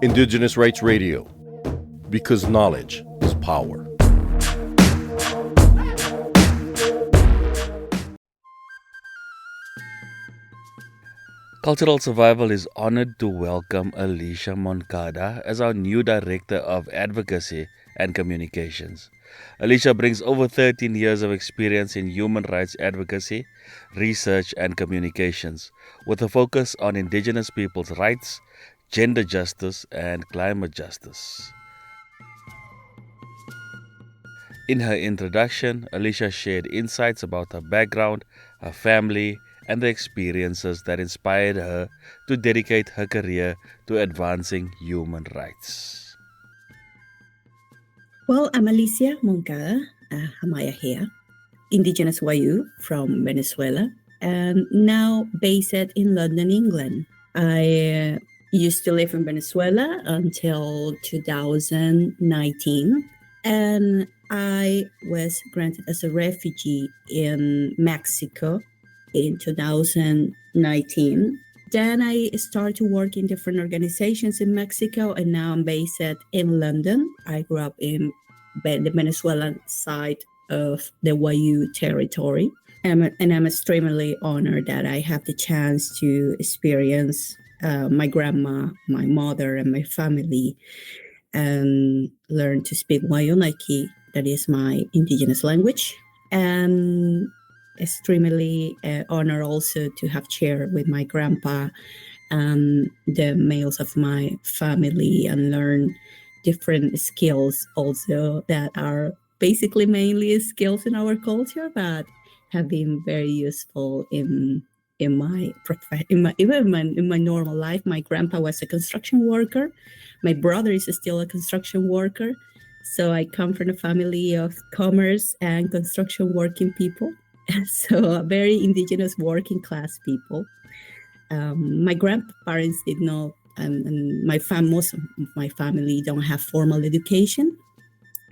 Indigenous Rights Radio, because knowledge is power. Cultural Survival is honored to welcome Alicia Moncada as our new Director of Advocacy and Communications. Alicia brings over 13 years of experience in human rights advocacy, research, and communications, with a focus on Indigenous peoples' rights, gender justice, and climate justice. In her introduction, Alicia shared insights about her background, her family, and the experiences that inspired her to dedicate her career to advancing human rights. Well, I'm Alicia Moncada, Hamaya here, Indigenous Wayuu from Venezuela, and now based in London, England. I used to live in Venezuela until 2019, and I was granted as a refugee in Mexico in 2019. Then I started to work in different organizations in Mexico, and now I'm based in London. I grew up in the Venezuelan side of the Wayuu territory, and I'm extremely honored that I have the chance to experience my grandma, my mother, and my family, and learn to speak Wayuu, that is my indigenous language, and extremely honored also to have shared with my grandpa and the males of my family and learn different skills also that are basically mainly skills in our culture, but have been very useful in my normal life. My grandpa was a construction worker. My brother is still a construction worker. So I come from a family of commerce and construction working people. So very indigenous working class people. My grandparents did not, and most of my family don't have formal education,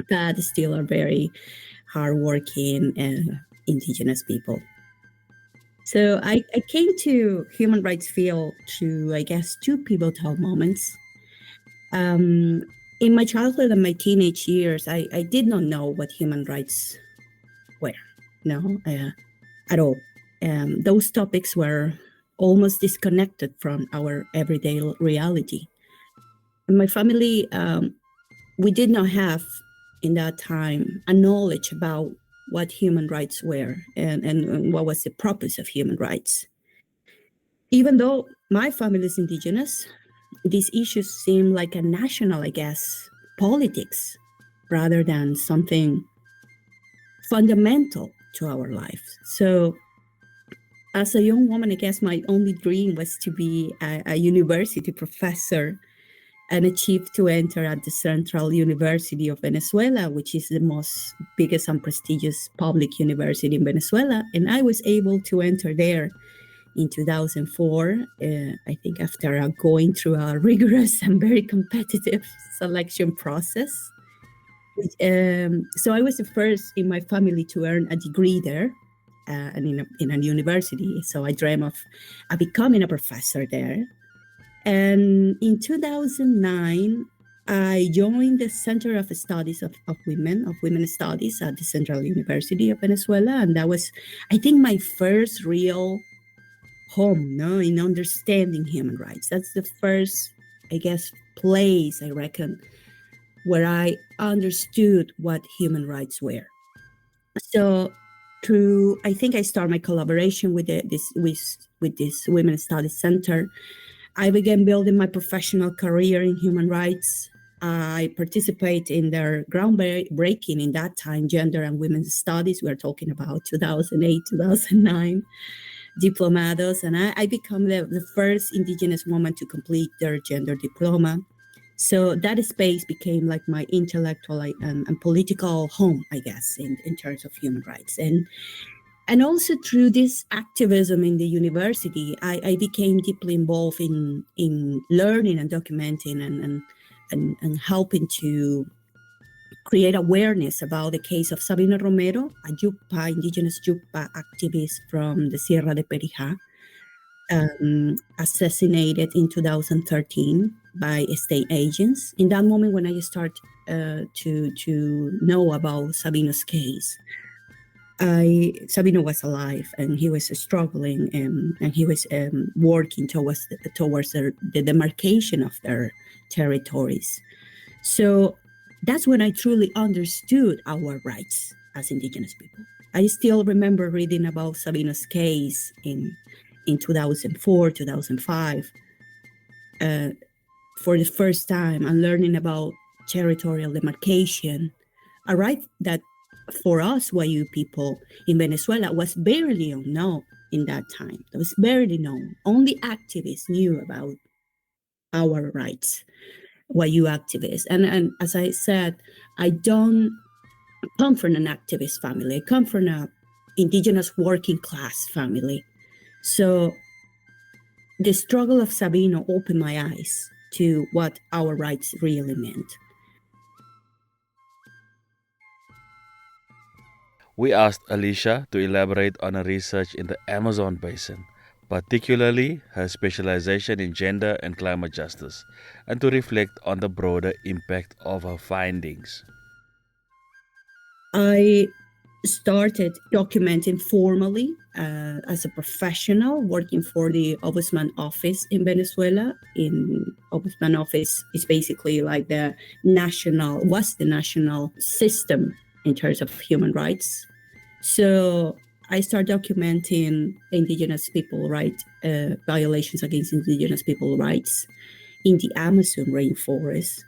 but still are very hardworking indigenous people. So I came to human rights field through, I guess, two pivotal moments. In my childhood and my teenage years, I did not know what human rights were, at all. Those topics were almost disconnected from our everyday reality. In my family, we did not have, in that time, a knowledge about what human rights were and what was the purpose of human rights. Even though my family is indigenous, these issues seem like a national, I guess, politics rather than something fundamental to our life. So as a young woman, I guess my only dream was to be a university professor and achieve to enter at the Central University of Venezuela, which is the most biggest and prestigious public university in Venezuela. And I was able to enter there in 2004, I think after going through a rigorous and very competitive selection process. So I was the first in my family to earn a degree there and in a university. So I dreamt of becoming a professor there. And in 2009, I joined the Center of Studies of Women Studies at the Central University of Venezuela. And that was, I think, my first real home, in understanding human rights. That's the first, I guess, place, I reckon, where I understood what human rights were. So I think I started my collaboration with this Women Studies Center. I began building my professional career in human rights. I participate in their groundbreaking in that time, gender and women's studies. We're talking about 2008, 2009 diplomados. And I become the first indigenous woman to complete their gender diploma. So that space became like my intellectual and political home, I guess, in terms of human rights. And also through this activism in the university, I became deeply involved in learning and documenting and helping to create awareness about the case of Sabina Romero, a indigenous Yucpa activist from the Sierra de Perijá, assassinated in 2013 by state agents. In that moment, when I start to know about Sabino's case, Sabino was alive and he was struggling and he was working towards the demarcation of their territories. So that's when I truly understood our rights as Indigenous people. I still remember reading about Sabino's case in 2004, 2005, for the first time, and learning about territorial demarcation, a right that for us Wayuu people in Venezuela was barely known in that time. It was barely known. Only activists knew about our rights, Wayuu activists. And as I said, I don't come from an activist family. I come from an indigenous working class family. So the struggle of Sabino opened my eyes to what our rights really meant. We asked Alicia to elaborate on her research in the Amazon basin, particularly her specialization in gender and climate justice, and to reflect on the broader impact of her findings. I started documenting formally as a professional, working for the Ombudsman Office in Venezuela. Ombudsman Office is basically like the national system in terms of human rights. So I started documenting Indigenous people rights, violations against Indigenous people rights in the Amazon rainforest,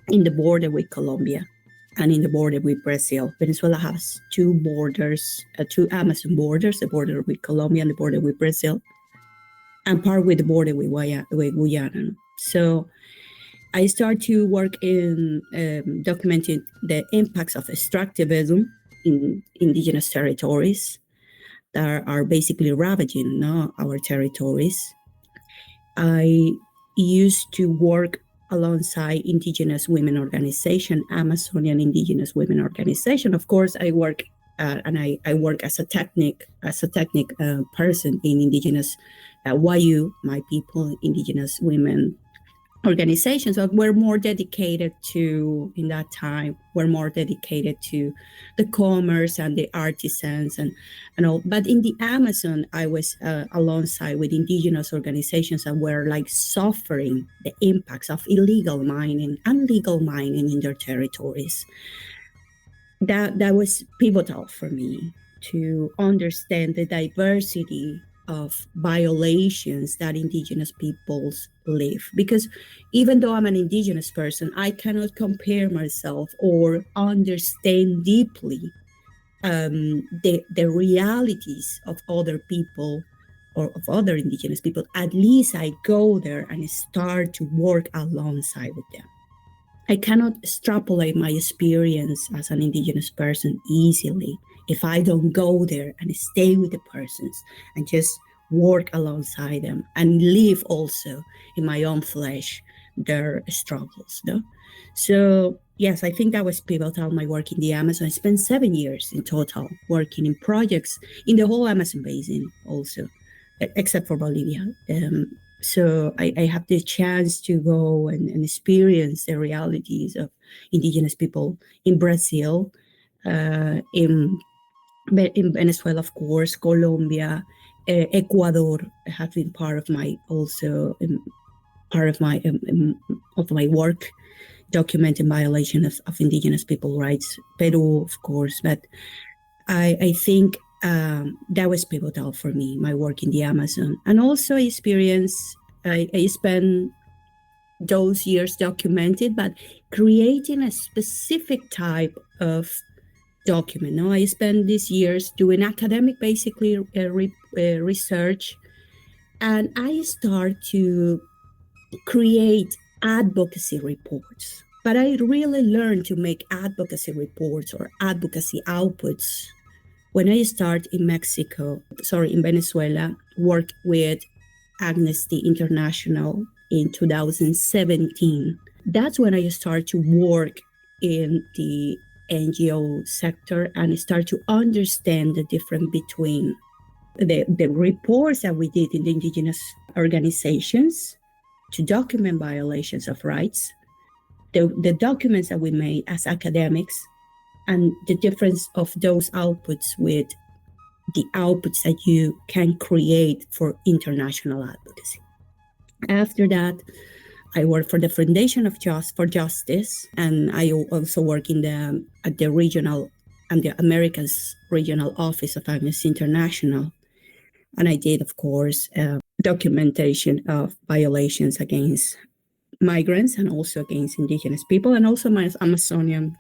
in the border with Colombia, and in the border with Brazil. Venezuela has two Amazon borders, the border with Colombia and the border with Brazil, and part with the border with Guyana. So I started to work in documenting the impacts of extractivism in indigenous territories that are basically ravaging our territories. I used to work alongside Indigenous women organization, Amazonian Indigenous women organization. Of course, I work I work as a technic person in Indigenous Wayuu, my people, Indigenous women organizations. But we're more dedicated to, in that time, we're more dedicated to the commerce and the artisans and all. But in the Amazon, I was alongside with Indigenous organizations that were like suffering the impacts of illegal mining and legal mining in their territories. That was pivotal for me to understand the diversity of violations that Indigenous peoples live. Because even though I'm an Indigenous person, I cannot compare myself or understand deeply the realities of other people or of other Indigenous people. At least I go there and start to work alongside with them. I cannot extrapolate my experience as an Indigenous person easily if I don't go there and stay with the persons and just work alongside them and live also in my own flesh their struggles. No? So yes, I think that was pivotal, my work in the Amazon. I spent 7 years in total working in projects in the whole Amazon basin also, except for Bolivia. So I have the chance to go and experience the realities of Indigenous people in Brazil, in Venezuela, of course, Colombia, Ecuador have been part of my work, documenting violations of Indigenous people rights. Peru, of course, but I think that was pivotal for me, my work in the Amazon. And also I spent those years documented, but creating a specific type of document. No, I spent these years doing academic, basically research, and I start to create advocacy reports. But I really learned to make advocacy reports or advocacy outputs when I start in Venezuela, work with Amnesty International in 2017. That's when I start to work in the NGO sector and start to understand the difference between the reports that we did in the indigenous organizations to document violations of rights, the documents that we made as academics, and the difference of those outputs with the outputs that you can create for international advocacy. After that, I worked for the Foundation for Justice, and I also work at the regional and the Americas regional office of Amnesty International. And I did, of course, documentation of violations against migrants and also against indigenous people, and also my Amazonian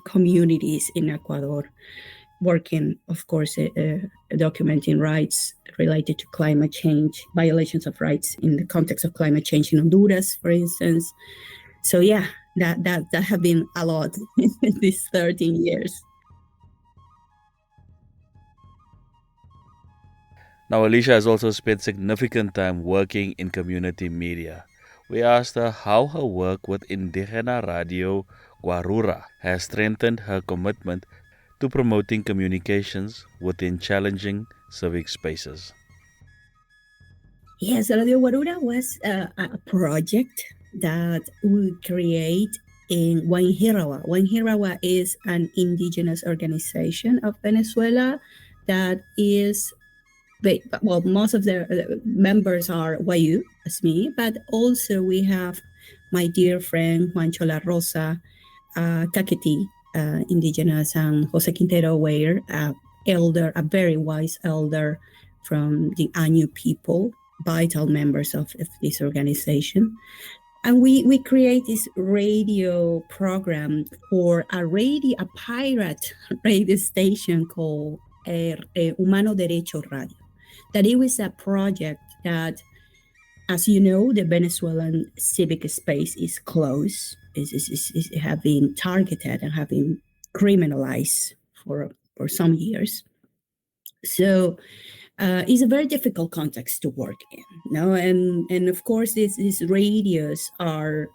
communities in Ecuador, working, of course, documenting rights related to climate change, violations of rights in the context of climate change in Honduras, for instance. So yeah, that have been a lot in these 13 years. Now, Alicia has also spent significant time working in community media. We asked her how her work with Indigena Radio Guarura has strengthened her commitment to promoting communications within challenging civic spaces. Yes, Radio Guarura was a project that we create in Wayuu. Wayuu is an indigenous organization of Venezuela that is, well, most of the members are Wayuu, as me, but also we have my dear friend Juancho La Rosa, Takiti, indigenous, and Jose Quintero Weir, a very wise elder from the Añu people, vital members of this organization. And we create this radio program for a pirate radio station called Humano Derecho Radio. That it was a project that, as you know, the Venezuelan civic space is closed, is have been targeted and have been criminalized for some years. So it's a very difficult context to work in, no? And of course, these radios are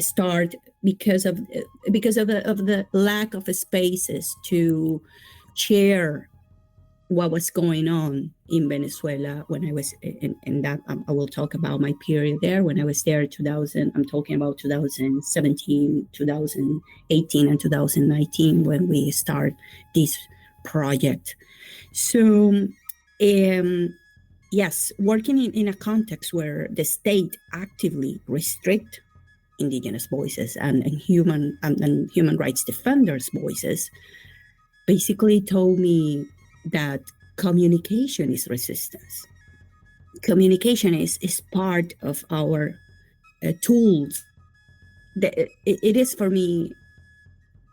start because of the lack of spaces to share what was going on in Venezuela when I was in that. I will talk about my period there. When I was there, I'm talking about 2017, 2018, and 2019 when we start this project. So, yes, working in a context where the state actively restrict indigenous voices and human rights defenders' voices, basically told me that communication is resistance. Communication is part of our tools. It is, for me,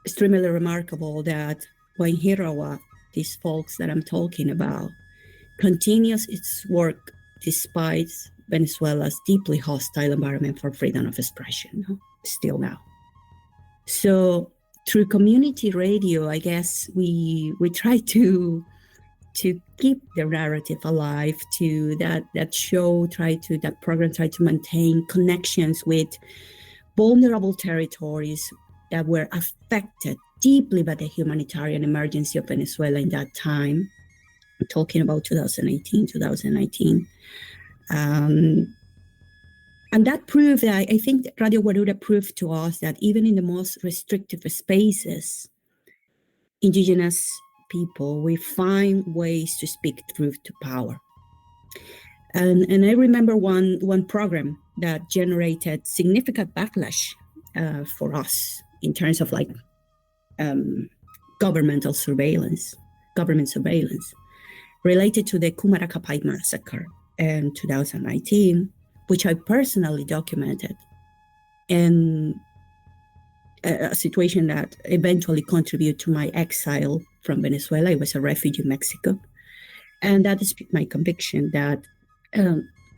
extremely remarkable that Wayuu, these folks that I'm talking about, continues its work despite Venezuela's deeply hostile environment for freedom of expression, still now. So through community radio, I guess we try to keep the narrative alive, to that program try to maintain connections with vulnerable territories that were affected deeply by the humanitarian emergency of Venezuela in that time. I'm talking about 2018, 2019. And that proved that, I think Radio Guarura proved to us that even in the most restrictive spaces, indigenous people, we find ways to speak truth to power. And I remember one program that generated significant backlash for us in terms of government surveillance, related to the Cumaracapay massacre in 2019, which I personally documented, and a situation that eventually contributed to my exile from Venezuela. I was a refugee in Mexico. And that is my conviction that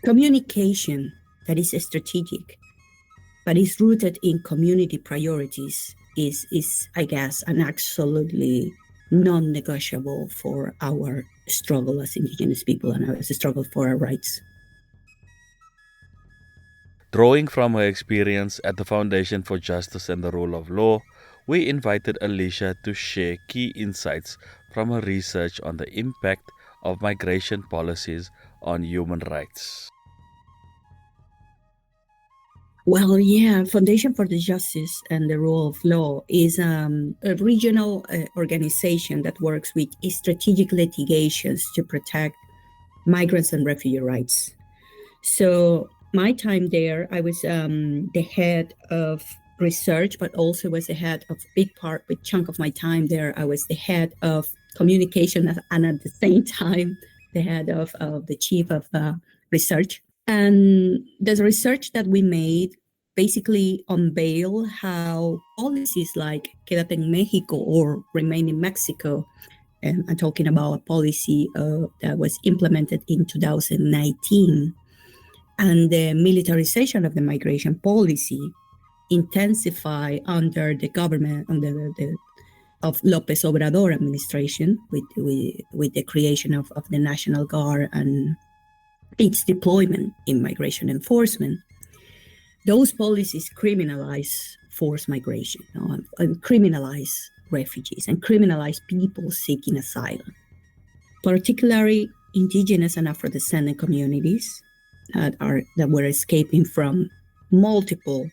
communication that is strategic, but is rooted in community priorities is, I guess, an absolutely non-negotiable for our struggle as indigenous people and our struggle for our rights. Drawing from her experience at the Foundation for Justice and the Rule of Law, we invited Alicia to share key insights from her research on the impact of migration policies on human rights. Well, yeah, Foundation for the Justice and the Rule of Law is a regional organization that works with strategic litigations to protect migrants and refugee rights. So my time there, I was the head of research, but also was the head of big chunk of my time there. I was the head of communication and at the same time, the head of the chief of research. And the research that we made basically unveil how policies like Quédate en México or Remain in Mexico, and I'm talking about a policy that was implemented in 2019, and the militarization of the migration policy intensify under the government, of López Obrador administration with the creation of the National Guard and its deployment in migration enforcement. Those policies criminalize forced migration, and criminalize refugees and criminalize people seeking asylum, particularly indigenous and Afro-descendant communities that were escaping from multiple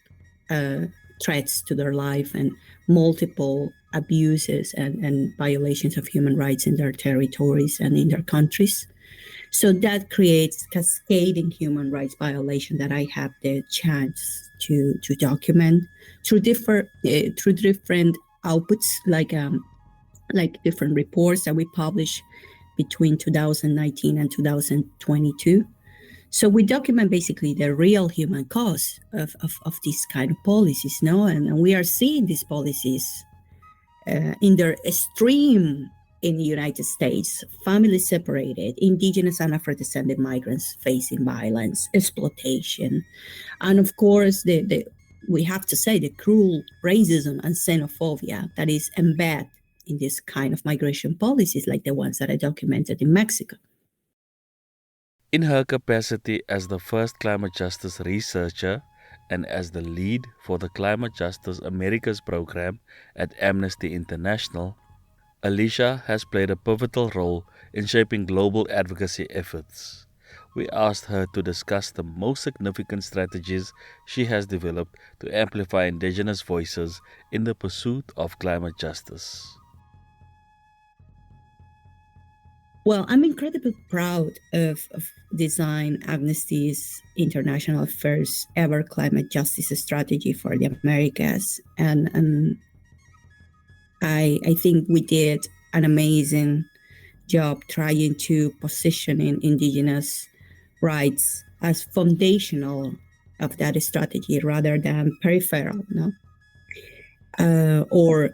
threats to their life and multiple abuses and violations of human rights in their territories and in their countries. So that creates cascading human rights violation that I have the chance to document through different outputs, like different reports that we publish between 2019 and 2022. So we document basically the real human cost of these kind of policies, and we are seeing these policies in their extreme in the United States, families separated, indigenous and Afro-descendant migrants facing violence, exploitation, and of course, we have to say the cruel racism and xenophobia that is embedded in this kind of migration policies like the ones that I documented in Mexico. In her capacity as the first climate justice researcher and as the lead for the Climate Justice Americas program at Amnesty International, Alicia has played a pivotal role in shaping global advocacy efforts. We asked her to discuss the most significant strategies she has developed to amplify Indigenous voices in the pursuit of climate justice. Well, I'm incredibly proud of design Amnesty's International first ever climate justice strategy for the Americas. And I think we did an amazing job trying to position Indigenous rights as foundational of that strategy rather than peripheral, or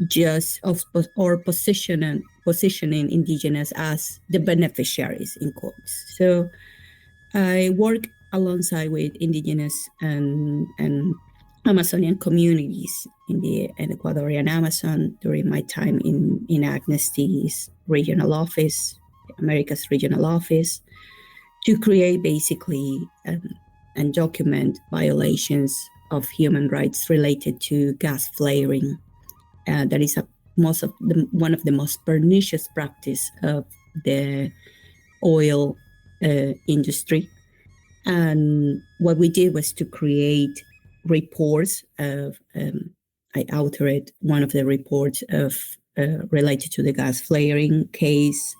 just or positioning Indigenous as the beneficiaries in quotes. So I work alongside with Indigenous and Amazonian communities in the Ecuadorian Amazon during my time in Amnesty's regional office, America's regional office, to create basically and document violations of human rights related to gas flaring. That is one of the most pernicious practice of the oil industry. And what we did was to create reports of, I authored one of the reports of related to the gas flaring case.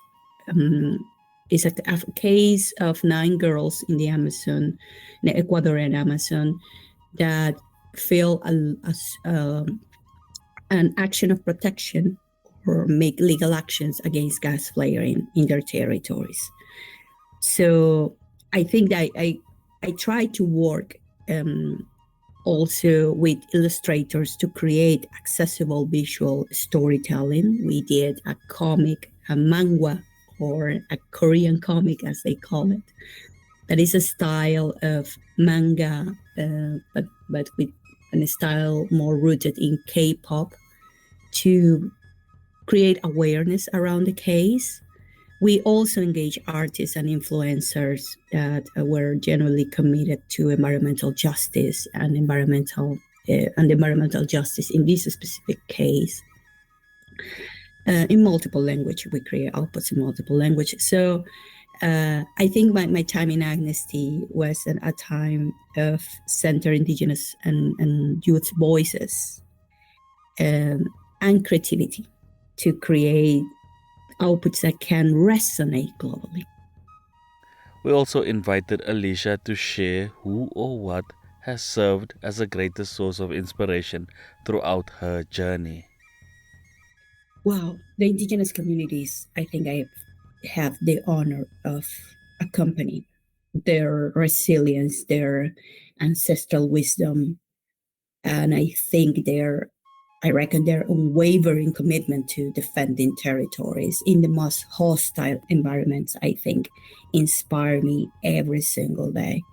It's a case of 9 girls in the Amazon, the Ecuadorian Amazon, that feel an action of protection or make legal actions against gas flaring in their territories. So I think that I try to work also with illustrators to create accessible visual storytelling. We did a comic, a manhwa, or a Korean comic as they call it. That is a style of manga, but with a style more rooted in K-pop to create awareness around the case. We also engage artists and influencers that were genuinely committed to environmental justice and environmental justice in this specific case. in multiple language. We create outputs in multiple language. So I think my time in Agnesty was a time of center Indigenous and youth voices and creativity to create outputs that can resonate globally. We also invited Alicia to share who or what has served as the greatest source of inspiration throughout her journey. Wow, the Indigenous communities, I think I have the honor of accompanying their resilience, their ancestral wisdom, and I reckon their unwavering commitment to defending territories in the most hostile environments, I think, inspire me every single day.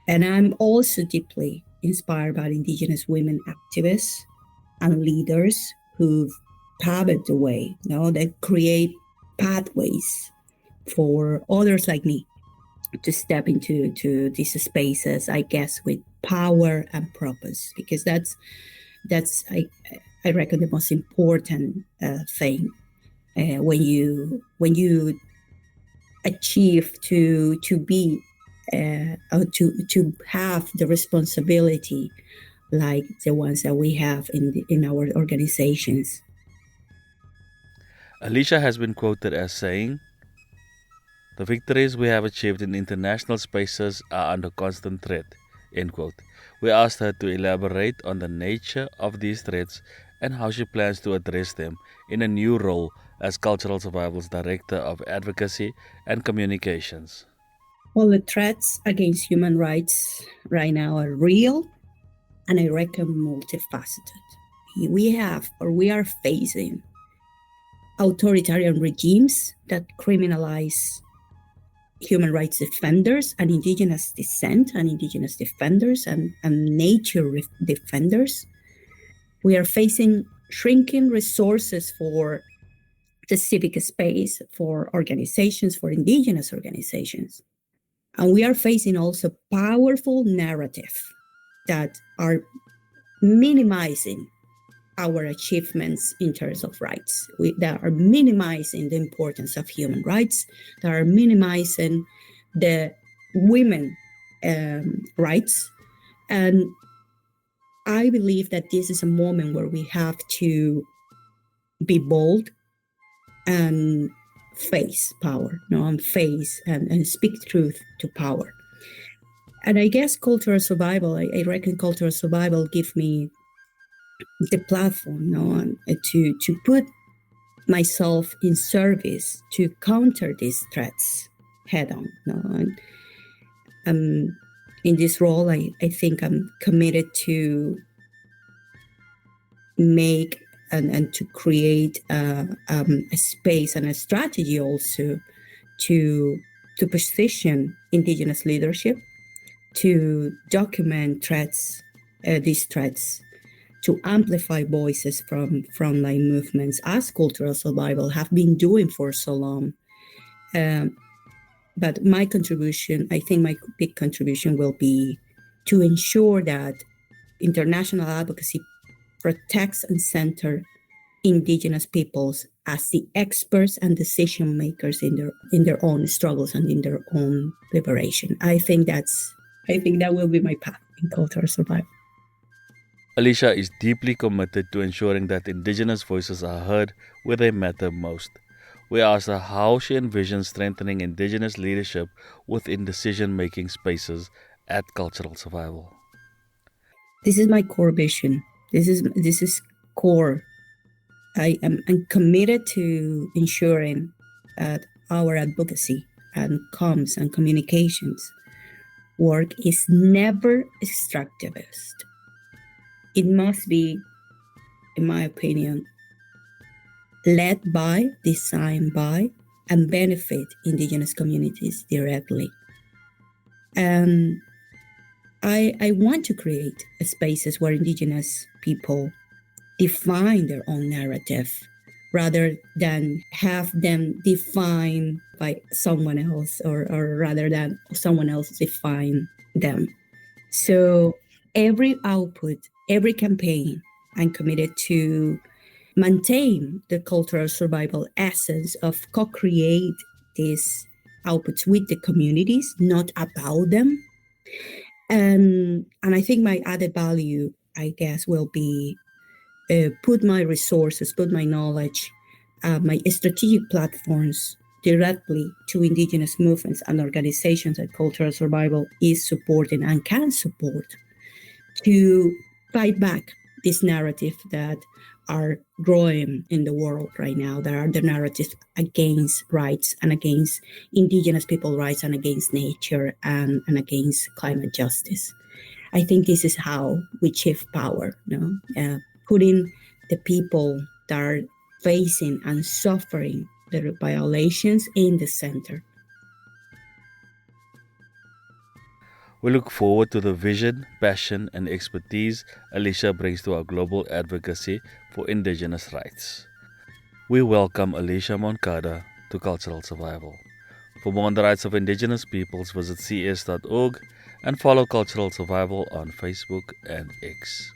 And I'm also deeply inspired by Indigenous women activists and leaders who've paved the way, that create pathways for others like me to step into these spaces, I guess, with power and purpose, because that's I reckon the most important thing when you achieve to be or to have the responsibility like the ones that we have in our organizations. Alicia has been quoted as saying, "The victories we have achieved in international spaces are under constant threat." End quote. We asked her to elaborate on the nature of these threats and how she plans to address them in a new role as Cultural Survival's Director of Advocacy and Communications. Well, the threats against human rights right now are real and I reckon multifaceted. We are facing authoritarian regimes that criminalize human rights defenders and indigenous dissent and indigenous defenders and nature defenders. We are facing shrinking resources for the civic space, for organizations, for indigenous organizations. And we are facing also powerful narratives that are minimizing our achievements in terms of rights, that are minimizing the importance of human rights, that are minimizing the women rights. And I believe that this is a moment where we have to be bold and face power, and face and speak truth to power. And I guess cultural survival, I reckon cultural survival gives me the platform to put myself in service to counter these threats head on. In this role, I think I'm committed to make and to create a space and a strategy also to position Indigenous leadership, to document these threats, to amplify voices from frontline movements as cultural survival have been doing for so long. But my contribution, I think my big contribution will be to ensure that international advocacy protects and center Indigenous peoples as the experts and decision makers in their own struggles and in their own liberation. I think that will be my path in cultural survival. Alicia is deeply committed to ensuring that Indigenous voices are heard where they matter most. We asked her how she envisions strengthening Indigenous leadership within decision-making spaces at Cultural Survival. This is my core vision. This is core. I'm committed to ensuring that our advocacy and comms and communications work is never extractivist. It must be, in my opinion, led by, designed by, and benefit Indigenous communities directly. And I want to create spaces where Indigenous people define their own narrative rather than have them defined by someone else or rather than someone else define them. So every output, every campaign, I'm committed to maintain the cultural survival essence of co-create these outputs with the communities, not about them. And I think my added value, I guess, will be put my resources, put my knowledge, my strategic platforms directly to Indigenous movements and organizations that cultural survival is supporting and can support, to fight back this narrative that are growing in the world right now. There are the narratives against rights and against Indigenous people rights and against nature and against climate justice. I think this is how we shift power, putting the people that are facing and suffering the violations in the center. We look forward to the vision, passion, and expertise Alicia brings to our global advocacy for Indigenous rights. We welcome Alicia Moncada to Cultural Survival. For more on the rights of Indigenous peoples, visit cs.org and follow Cultural Survival on Facebook and X.